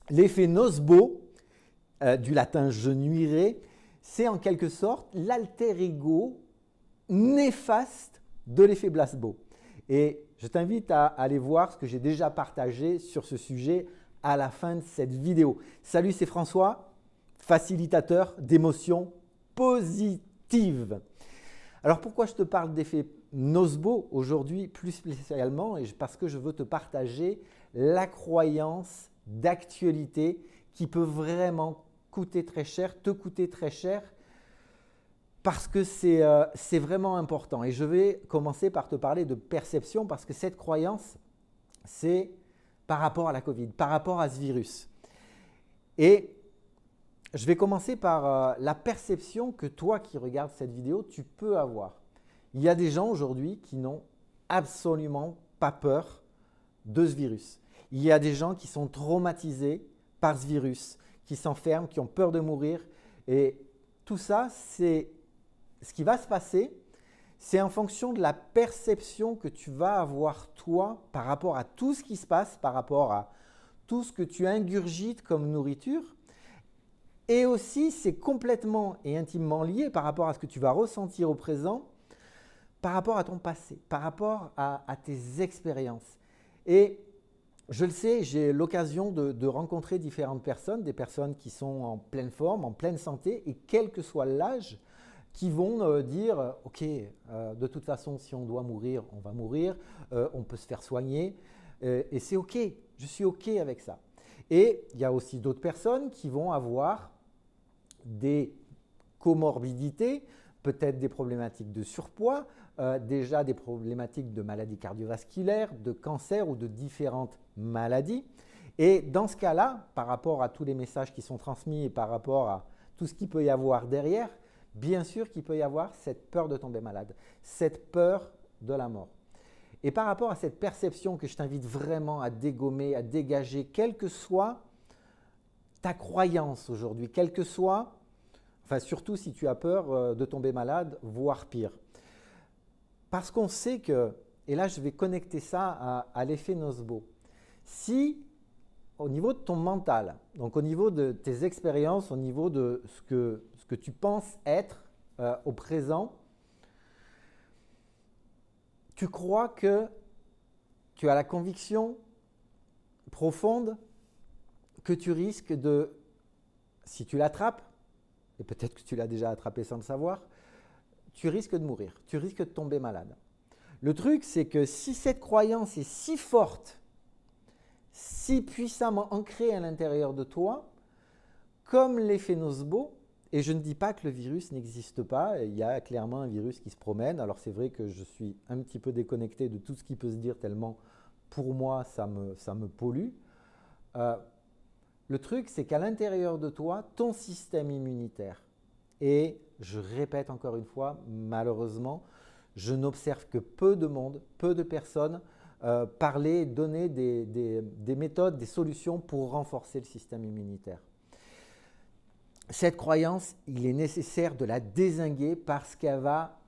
L'effet nocebo, du latin je nuirai, c'est en quelque sorte l'alter ego néfaste de l'effet placebo. Et je t'invite à aller voir ce que j'ai déjà partagé sur ce sujet à la fin de cette vidéo. Salut, c'est François, facilitateur d'émotions positives. Alors pourquoi je te parle d'effet nocebo aujourd'hui plus spécialement? Parce que je veux te partager la croyance d'actualité qui peut vraiment coûter très cher, te coûter très cher, parce que c'est vraiment important. Et je vais commencer par te parler de perception, parce que cette croyance, c'est par rapport à la Covid, par rapport à ce virus. Et je vais commencer par la perception que toi qui regardes cette vidéo, tu peux avoir. Il y a des gens aujourd'hui qui n'ont absolument pas peur de ce virus. Il y a des gens qui sont traumatisés par ce virus, qui s'enferment, qui ont peur de mourir. Et tout ça, c'est ce qui va se passer, c'est en fonction de la perception que tu vas avoir toi par rapport à tout ce qui se passe, par rapport à tout ce que tu ingurgites comme nourriture. Et aussi, c'est complètement et intimement lié par rapport à ce que tu vas ressentir au présent, par rapport à ton passé, par rapport à tes expériences. Et je le sais, j'ai l'occasion de rencontrer différentes personnes, des personnes qui sont en pleine forme, en pleine santé, et quel que soit l'âge, qui vont dire « Ok, de toute façon, si on doit mourir, on va mourir, on peut se faire soigner, et c'est ok, je suis ok avec ça. » Et il y a aussi d'autres personnes qui vont avoir des comorbidités, peut-être des problématiques de surpoids, déjà des problématiques de maladies cardiovasculaires, de cancer ou de différentes maladies. Et dans ce cas-là, par rapport à tous les messages qui sont transmis et par rapport à tout ce qu'il peut y avoir derrière, bien sûr qu'il peut y avoir cette peur de tomber malade, cette peur de la mort. Et par rapport à cette perception que je t'invite vraiment à dégommer, à dégager, quelle que soit ta croyance aujourd'hui, quelle que soit, enfin surtout si tu as peur de tomber malade, voire pire. Parce qu'on sait que, et là je vais connecter ça à l'effet nocebo, si au niveau de ton mental, donc au niveau de tes expériences, au niveau de ce que tu penses être au présent, tu crois que tu as la conviction profonde que tu risques de, si tu l'attrapes, et peut-être que tu l'as déjà attrapé sans le savoir, tu risques de mourir, tu risques de tomber malade. Le truc, c'est que si cette croyance est si forte, si puissamment ancrée à l'intérieur de toi, comme l'effet nocebo, et je ne dis pas que le virus n'existe pas, il y a clairement un virus qui se promène. Alors c'est vrai que je suis un petit peu déconnecté de tout ce qui peut se dire tellement pour moi ça me pollue. Le truc, c'est qu'à l'intérieur de toi, ton système immunitaire, et je répète encore une fois, malheureusement, je n'observe que peu de monde, peu de personnes parler, donner des méthodes, des solutions pour renforcer le système immunitaire. Cette croyance, il est nécessaire de la dézinguer parce qu'elle va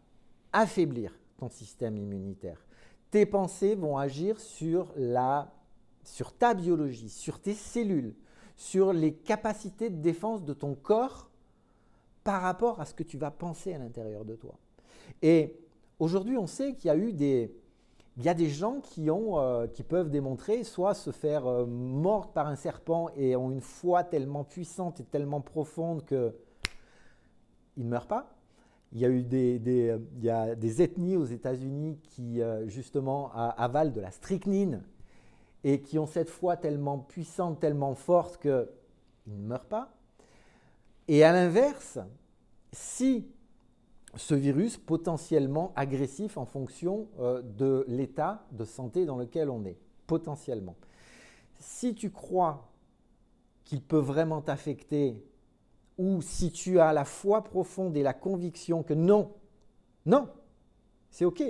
affaiblir ton système immunitaire. Tes pensées vont agir sur ta biologie, sur tes cellules, sur les capacités de défense de ton corps par rapport à ce que tu vas penser à l'intérieur de toi. Et aujourd'hui, on sait qu'il y a eu il y a des gens qui peuvent démontrer soit se faire mordre par un serpent et ont une foi tellement puissante et tellement profonde qu'ils ne meurent pas. Il y a eu il y a des ethnies aux États-Unis qui justement avalent de la strychnine et qui ont cette foi tellement puissante, tellement forte qu'ils ne meurent pas. Et à l'inverse, si ce virus potentiellement agressif en fonction de l'état de santé dans lequel on est, potentiellement. Si tu crois qu'il peut vraiment t'affecter ou si tu as la foi profonde et la conviction que non, c'est ok.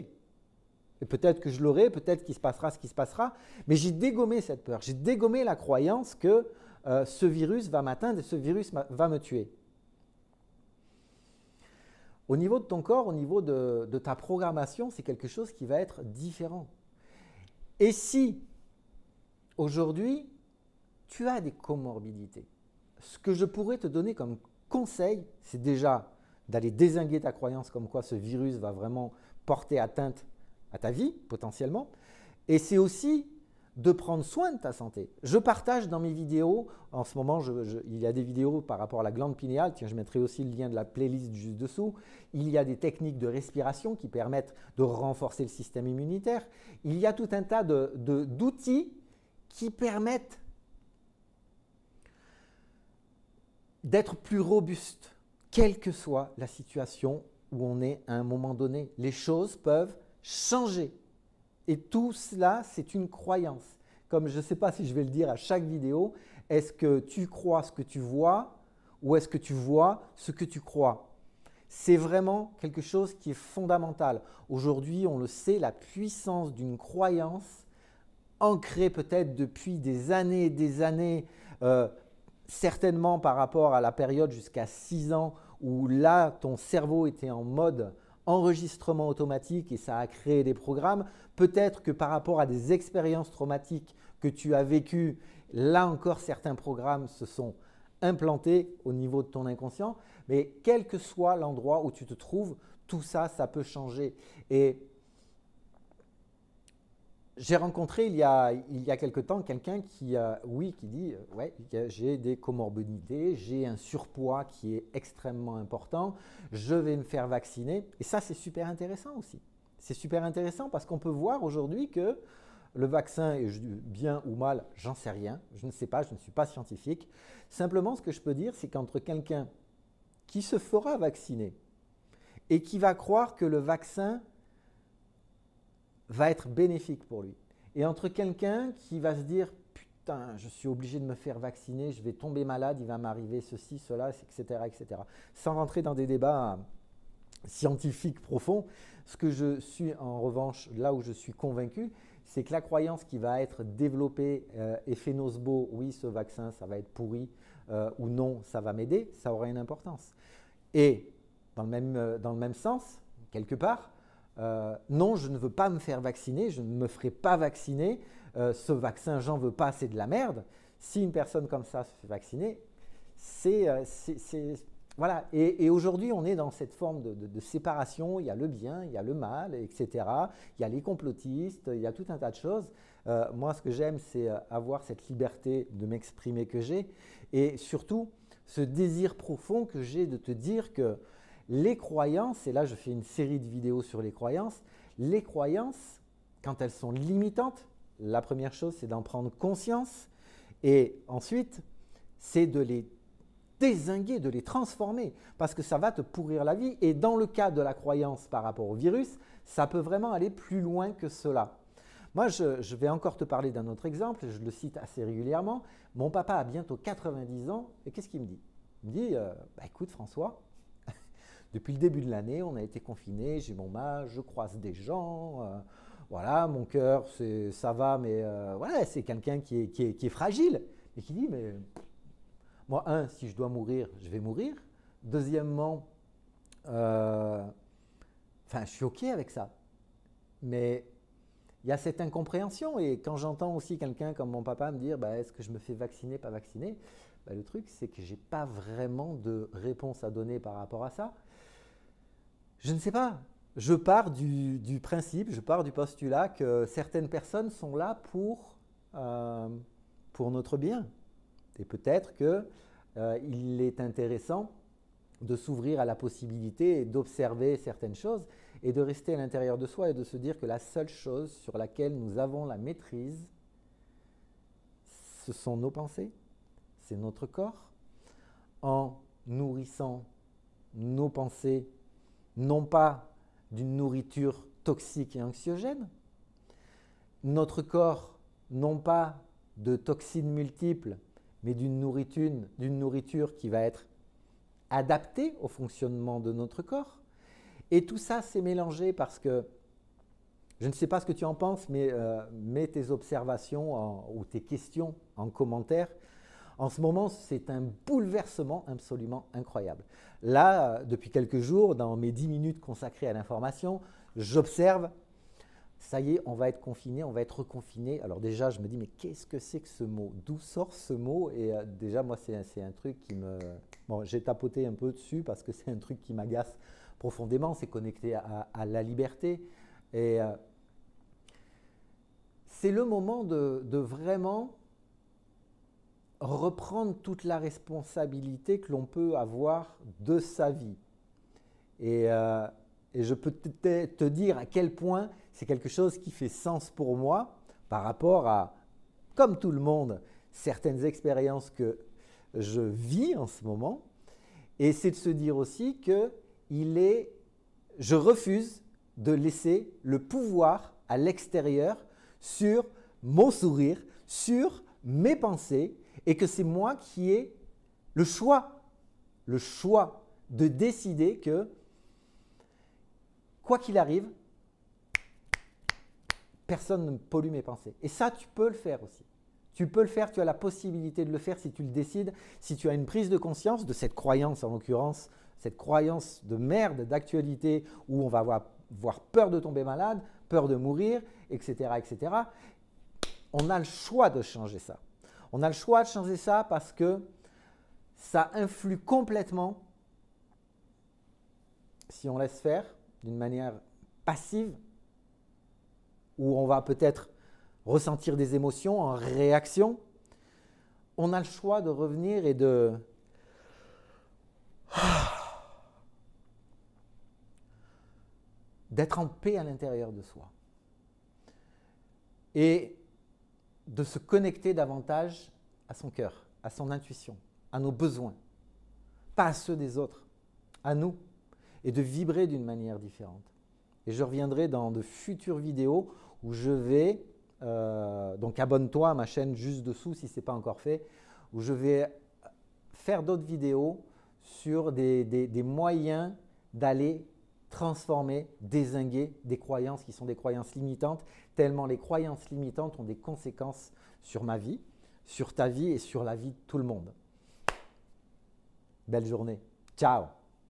Et peut-être que je l'aurai, peut-être qu'il se passera ce qui se passera, mais j'ai dégommé cette peur, j'ai dégommé la croyance que ce virus va m'atteindre et ce virus va me tuer. Au niveau de ton corps, au niveau de ta programmation, c'est quelque chose qui va être différent. Et si aujourd'hui, tu as des comorbidités. Ce que je pourrais te donner comme conseil, c'est déjà d'aller dézinguer ta croyance comme quoi ce virus va vraiment porter atteinte à ta vie, potentiellement. Et c'est aussi de prendre soin de ta santé. Je partage dans mes vidéos, en ce moment, il y a des vidéos par rapport à la glande pinéale, tiens, je mettrai aussi le lien de la playlist juste dessous. Il y a des techniques de respiration qui permettent de renforcer le système immunitaire. Il y a tout un tas d'outils qui permettent d'être plus robuste, quelle que soit la situation où on est à un moment donné. Les choses peuvent changer. Et tout cela, c'est une croyance. Comme je ne sais pas si je vais le dire à chaque vidéo, est-ce que tu crois ce que tu vois ou est-ce que tu vois ce que tu crois? C'est vraiment quelque chose qui est fondamental. Aujourd'hui, on le sait, la puissance d'une croyance ancrée peut-être depuis des années et des années, certainement par rapport à la période jusqu'à 6 ans où là, ton cerveau était en mode enregistrement automatique et ça a créé des programmes. Peut-être que par rapport à des expériences traumatiques que tu as vécues, là encore, certains programmes se sont implantés au niveau de ton inconscient. Mais quel que soit l'endroit où tu te trouves, tout ça, ça peut changer. Et j'ai rencontré il y a quelque temps quelqu'un qui dit ouais, j'ai des comorbidités, j'ai un surpoids qui est extrêmement important, je vais me faire vacciner. Et ça, c'est super intéressant aussi. C'est super intéressant parce qu'on peut voir aujourd'hui que le vaccin est bien ou mal, j'en sais rien, je ne sais pas, je ne suis pas scientifique. Simplement, ce que je peux dire, c'est qu'entre quelqu'un qui se fera vacciner et qui va croire que le vaccin va être bénéfique pour lui. Et entre quelqu'un qui va se dire « Putain, je suis obligé de me faire vacciner, je vais tomber malade, il va m'arriver ceci, cela, etc. etc. » Sans rentrer dans des débats scientifiques profonds, ce que je suis en revanche, là où je suis convaincu, c'est que la croyance qui va être développée effet nocebo, oui, ce vaccin, ça va être pourri, ou non, ça va m'aider, ça aura une importance. Et dans le même sens, quelque part, non, je ne veux pas me faire vacciner, je ne me ferai pas vacciner, ce vaccin, j'en veux pas, c'est de la merde. Si une personne comme ça se fait vacciner, voilà. Et aujourd'hui, on est dans cette forme de séparation, il y a le bien, il y a le mal, etc. Il y a les complotistes, il y a tout un tas de choses. Moi, ce que j'aime, c'est avoir cette liberté de m'exprimer que j'ai et surtout ce désir profond que j'ai de te dire que les croyances, et là je fais une série de vidéos sur les croyances, quand elles sont limitantes, la première chose c'est d'en prendre conscience et ensuite c'est de les dézinguer, de les transformer parce que ça va te pourrir la vie et dans le cas de la croyance par rapport au virus, ça peut vraiment aller plus loin que cela. Moi je vais encore te parler d'un autre exemple, je le cite assez régulièrement, mon papa a bientôt 90 ans et qu'est-ce qu'il me dit? Il me dit écoute François, depuis le début de l'année, on a été confinés, j'ai mon mal, je croise des gens, voilà, mon cœur, ça va, mais voilà, c'est quelqu'un qui est fragile et qui dit, mais moi, si je dois mourir, je vais mourir. Deuxièmement, je suis OK avec ça. Mais il y a cette incompréhension et quand j'entends aussi quelqu'un comme mon papa me dire, est-ce que je me fais vacciner, pas vacciner, le truc, c'est que je n'ai pas vraiment de réponse à donner par rapport à ça. Je ne sais pas. Je pars du principe, je pars du postulat que certaines personnes sont là pour notre bien. Et peut-être qu'il est intéressant de s'ouvrir à la possibilité d'observer certaines choses et de rester à l'intérieur de soi et de se dire que la seule chose sur laquelle nous avons la maîtrise, ce sont nos pensées, c'est notre corps. En nourrissant nos pensées, non pas d'une nourriture toxique et anxiogène, notre corps, non pas de toxines multiples, mais d'une nourriture qui va être adaptée au fonctionnement de notre corps. Et tout ça, c'est mélangé parce que, je ne sais pas ce que tu en penses, mais mets tes observations ou tes questions en commentaire. En ce moment, c'est un bouleversement absolument incroyable. Là, depuis quelques jours, dans mes 10 minutes consacrées à l'information, j'observe ça y est, on va être confiné, on va être reconfiné. Alors déjà, je me dis, mais qu'est-ce que c'est que ce mot? D'où sort ce mot? Et déjà, moi, c'est un truc qui me... Bon, j'ai tapoté un peu dessus parce que c'est un truc qui m'agace profondément. C'est connecté à la liberté. Et c'est le moment de vraiment reprendre toute la responsabilité que l'on peut avoir de sa vie. Et je peux te dire à quel point c'est quelque chose qui fait sens pour moi par rapport à, comme tout le monde, certaines expériences que je vis en ce moment. Et c'est de se dire aussi que je refuse de laisser le pouvoir à l'extérieur sur mon sourire, sur mes pensées, et que c'est moi qui ai le choix de décider que, quoi qu'il arrive, personne ne pollue mes pensées. Et ça, tu peux le faire aussi. Tu peux le faire, tu as la possibilité de le faire si tu le décides, si tu as une prise de conscience de cette croyance, en l'occurrence, cette croyance de merde, d'actualité, où on va avoir peur de tomber malade, peur de mourir, etc., etc. On a le choix de changer ça. On a le choix de changer ça parce que ça influe complètement, si on laisse faire, d'une manière passive, où on va peut-être ressentir des émotions en réaction. On a le choix de revenir et d'être en paix à l'intérieur de soi. Et de se connecter davantage à son cœur, à son intuition, à nos besoins, pas à ceux des autres, à nous, et de vibrer d'une manière différente. Et je reviendrai dans de futures vidéos où je vais, donc abonne-toi à ma chaîne juste dessous si ce n'est pas encore fait, où je vais faire d'autres vidéos sur des moyens d'aller transformer, dézinguer des croyances qui sont des croyances limitantes, tellement les croyances limitantes ont des conséquences sur ma vie, sur ta vie et sur la vie de tout le monde. Belle journée. Ciao.